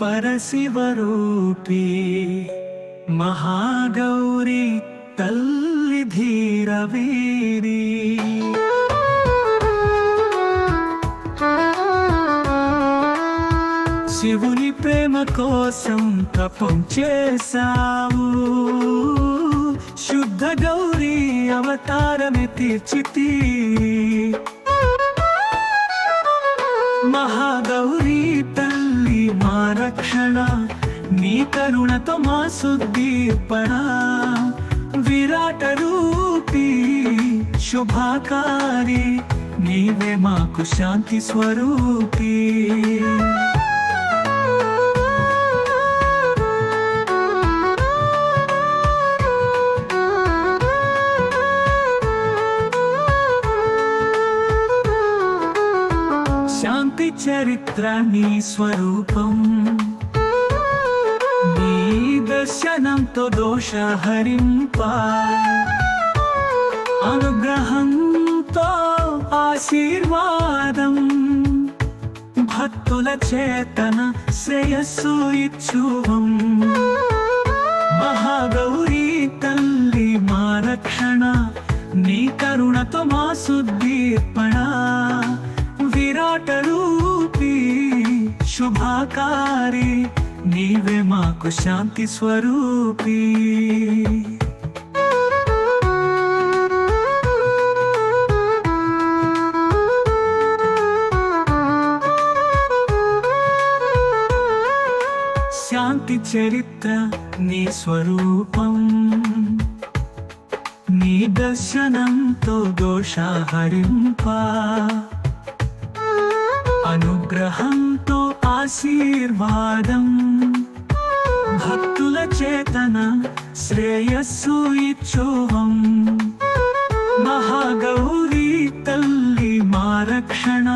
परशिवरूपी महागौरी तल्ली धीरवीरी శివుని ప్రేమ కోసం తపం చేసావు శుద్ధ గౌరీ అవతారమే తీర్చితి మహాగౌరీ తల్లి మా రక్షణ నీ కరుణతో మా సుదీర్పణ విరాట రూపీ శుభాకారి నీవే మాకు శాంతి స్వరూపీ శాంతి చరిత్ర నీ స్వరూపం నీ దర్శనంతో దోష హరింప అనుగ్రహంతో ఆశీర్వాదం భక్తుల చేతన శ్రేయస్సు ఇచ్చువం మహాగౌరీ తల్లి మా రక్షణ నీ కరుణతో మా సుదీర్పణ విరాట రూపీ శుభాకారి నీవే మాకు శాంతి స్వరూపీ శాంతి చరిత్ర నీ స్వరూపం నీ దర్శనంతో దోష హరింప అనుగ్రహంతో ఆశీర్వాదం భక్తుల చేతన శ్రేయస్సు ఇచ్చువం మహాగౌరీ తల్లి మా రక్షణ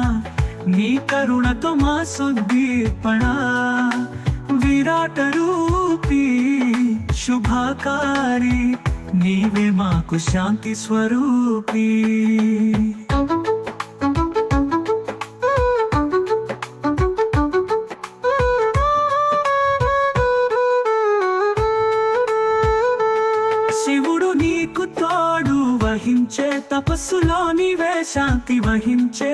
నీ కరుణతో మా సుదీర్పణ విరాట రూపీ శుభాకారి నీవే మాకు శాంతి స్వరూపీ శివుడు నీకు తోడు వహించే తపస్సులో నీవే శాంతి వహించే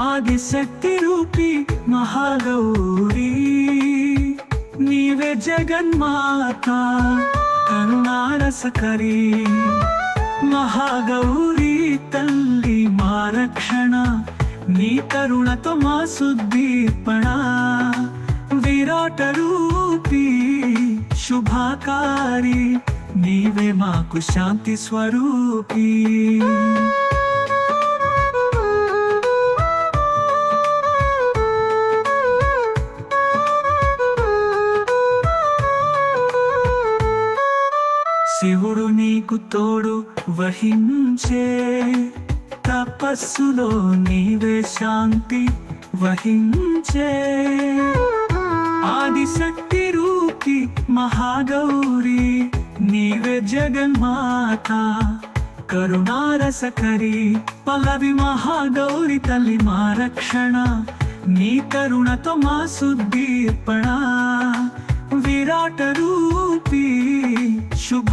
ఆదిశక్తి రూపీ మహాగౌరీ నీవే జగన్మాత కరుణారసకరీ మహాగౌరీ తల్లి మా రక్షణ నీ కరుణతో మా సుదీర్పణ విరాట రూపీ శుభాకారి నీవే మాకు శాంతి స్వరూపీ శివుడు నీకు తోడు వహించే తపస్సులో నీవే శాంతి వహించే ఆదిశక్తి రూపీ మహాగౌరీ నీవే జగన్మాత కరుణారసకరీ పల్లవి మహాగౌరీ తల్లి మా రక్షణ నీ కరుణతో మా సుదీర్పణ విరాట రూపీ శుభ